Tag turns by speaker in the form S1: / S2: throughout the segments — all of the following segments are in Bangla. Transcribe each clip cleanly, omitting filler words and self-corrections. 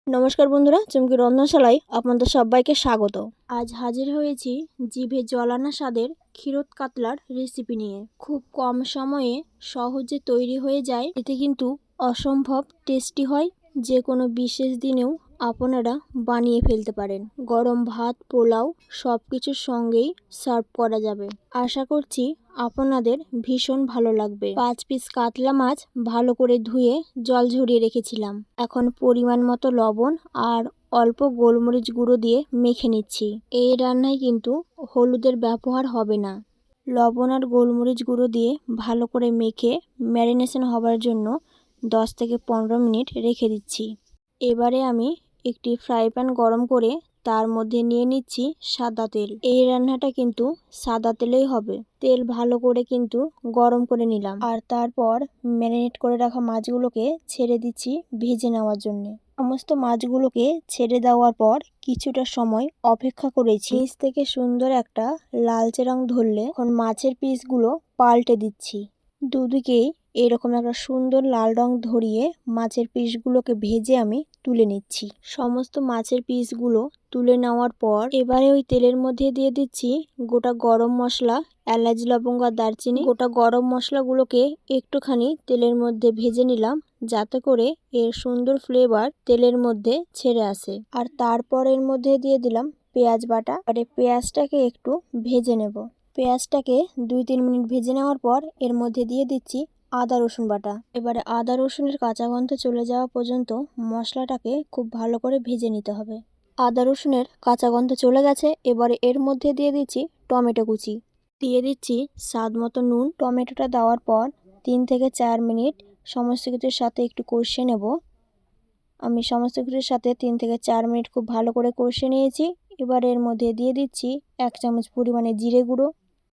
S1: নমস্কার বন্ধুরা, চুমকি রন্ধনশালায় আপনাদের সবাইকে স্বাগত। আজ হাজির হয়েছি জিভে জল আনা স্বাদের ক্ষীরোদ কাতলার রেসিপি নিয়ে। খুব কম সময়ে সহজে তৈরি হয়ে যায়, এতে কিন্তু অসম্ভব টেস্টি হয়। যে কোনো বিশেষ দিনেও আপনারা বানিয়ে ফেলতে পারেন। গরম ভাত, পোলাও সব কিছুর সঙ্গেই সার্ভ করা যাবে। আশা করছি আপনাদের ভীষণ ভালো লাগবে। 5 পিস কাতলা মাছ ভালো করে ধুয়ে জল ঝরিয়ে রেখেছিলাম। এখন পরিমাণ মতো লবণ আর অল্প গোলমরিচ গুঁড়ো দিয়ে মেখে নিচ্ছি। এই রান্নায় কিন্তু হলুদের ব্যবহার হবে না। লবণ আর গোলমরিচ গুঁড়ো দিয়ে ভালো করে মেখে ম্যারিনেশন হবার জন্য 10 থেকে 15 মিনিট রেখে দিচ্ছি। এবারে আমি একটি ফ্রাই প্যান গরম করে তার মধ্যে নিয়ে নিচ্ছি সাদা তেল। এই রান্নাটা কিন্তু সাদা তেলেই হবে। তেল ভালো করে কিন্তু গরম করে নিলাম, আর তারপর ম্যারিনেট করে রাখা মাছগুলোকে ছেড়ে দিচ্ছি ভেজে নেওয়ার জন্য। সমস্ত মাছগুলোকে ছেড়ে দেওয়ার পর কিছুটা সময় অপেক্ষা করেছি। নিচ থেকে সুন্দর একটা লালচে রং ধরলে এখন মাছের পিসগুলো পাল্টে দিচ্ছি। দুদিকেই এরকম একটা সুন্দর লাল রং ধরিয়ে মাছের পিসগুলোকে ভেজে আমি তুলে নিচ্ছি। সমস্ত মাছের পিসগুলো তুলে নেওয়ার পর এবারে ওই তেলের মধ্যে দিয়ে দিচ্ছি গোটা গরম মশলা, এলাচ, লবঙ্গ আর দারচিনি। গোটা গরম মশলাগুলোকে একটুখানি তেলের মধ্যে ভেজে নিলাম, যাতে করে এর সুন্দর ফ্লেভার তেলের মধ্যে ছেড়ে আসে। আর তারপর এর মধ্যে দিয়ে দিলাম পেঁয়াজ বাটা। আর এই পেঁয়াজটাকে একটু ভেজে নেব। পেঁয়াজটাকে 2-3 মিনিট ভেজে নেওয়ার পর এর মধ্যে দিয়ে দিচ্ছি আদা রসুন বাটা। এবারে আদা রসুনের কাঁচা গন্ধ চলে যাওয়া পর্যন্ত মশলাটাকে খুব ভালো করে ভেজে নিতে হবে। আদা রসুনের কাঁচা গন্ধ চলে গেছে। এবারে এর মধ্যে দিয়ে দিচ্ছি টমেটো কুচি, দিয়ে দিচ্ছি স্বাদ মতো নুন। টমেটোটা দেওয়ার পর 3 থেকে 4 মিনিট সমস্ত কিছুর সাথে একটু কষিয়ে নেব। আমি সমস্ত কিছুর সাথে 3 থেকে 4 মিনিট খুব ভালো করে কষিয়ে নিয়েছি। এবার এর মধ্যে দিয়ে দিচ্ছি 1 চামচ পরিমাণে জিরে গুঁড়ো,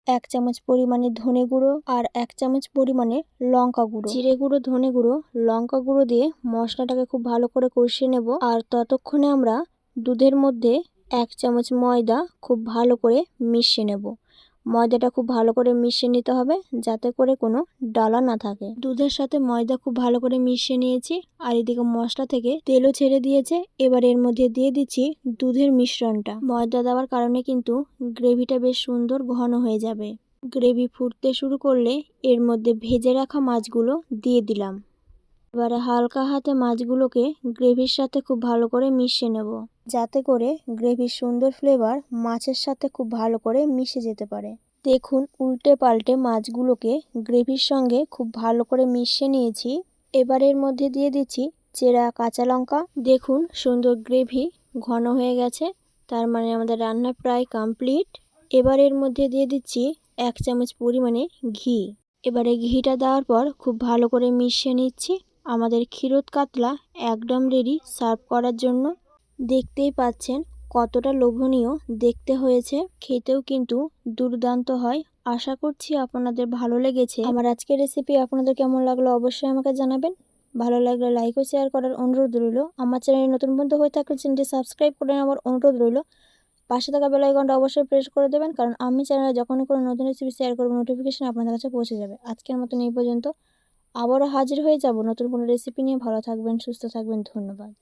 S1: 1 চামচ পরিমাণে ধনে গুঁড়ো আর 1 চামচ পরিমাণে লঙ্কা গুঁড়ো। জিরে গুঁড়ো, ধনে গুঁড়ো, লঙ্কা গুঁড়ো দিয়ে মশলাটাকে খুব ভালো করে কষিয়ে নেব। আর ততক্ষণে আমরা দুধের মধ্যে 1 চামচ ময়দা খুব ভালো করে মিশিয়ে নেব। ময়দাটা খুব ভালো করে মিশিয়ে নিতে হবে, যাতে করে কোনো ডালা না থাকে। দুধের সাথে ময়দা খুব ভালো করে মিশিয়ে নিয়েছি, আর এদিকে মশলা থেকে তেলও ছেড়ে দিয়েছে। এবার এর মধ্যে দিয়ে দিচ্ছি দুধের মিশ্রণটা। ময়দা দেওয়ার কারণে কিন্তু গ্রেভিটা বেশ সুন্দর ঘন হয়ে যাবে। গ্রেভি ফুটতে শুরু করলে এর মধ্যে ভেজে রাখা মাছগুলো দিয়ে দিলাম। এবারে হালকা হাতে মাছগুলোকে গ্রেভির সাথে খুব ভালো করে মিশিয়ে নেব, যাতে করে গ্রেভির সুন্দর ফ্লেভার মাছের সাথে খুব ভালো করে মিশে যেতে পারে। দেখুন, উল্টে পাল্টে মাছগুলোকে গ্রেভির সঙ্গে খুব ভালো করে মিশিয়ে নিয়েছি। এবার এর মধ্যে দিয়ে দিচ্ছি চেরা কাঁচা লঙ্কা। দেখুন, সুন্দর গ্রেভি ঘন হয়ে গেছে, তার মানে আমাদের রান্না প্রায় কমপ্লিট। এবার এর মধ্যে দিয়ে দিচ্ছি 1 চামচ পরিমাণে ঘি। এবারে ঘিটা দেওয়ার পর খুব ভালো করে মিশিয়ে নিচ্ছি। আমাদের ক্ষীরোদ কাতলা একদম রেডি সার্ভ করার জন্য। দেখতেই পাচ্ছেন কতটা লোভনীয় দেখতে হয়েছে, খেতেও কিন্তু দুর্দান্ত হয়। আশা করছি আপনাদের ভালো লেগেছে। আমার আজকের রেসিপি আপনাদের কেমন লাগলো অবশ্যই আমাকে জানাবেন। ভালো লাগলে লাইক ও শেয়ার করার অনুরোধ রইল। আমার চ্যানেলে নতুন বন্ধু হয়ে থাকলে চ্যানেলটি সাবস্ক্রাইব করে নেওয়ার অনুরোধ রইল। পাশে থাকা বেল আইকনটা অবশ্যই প্রেস করে দেবেন, কারণ আমি চ্যানেলে যখনই কোনো নতুন রেসিপি শেয়ার করব নোটিফিকেশন আপনাদের কাছে পৌঁছে যাবে। আজকের মতন এই পর্যন্ত। আবারও হাজির হয়ে যাব নতুন কোনো রেসিপি নিয়ে। ভালো থাকবেন, সুস্থ থাকবেন। ধন্যবাদ।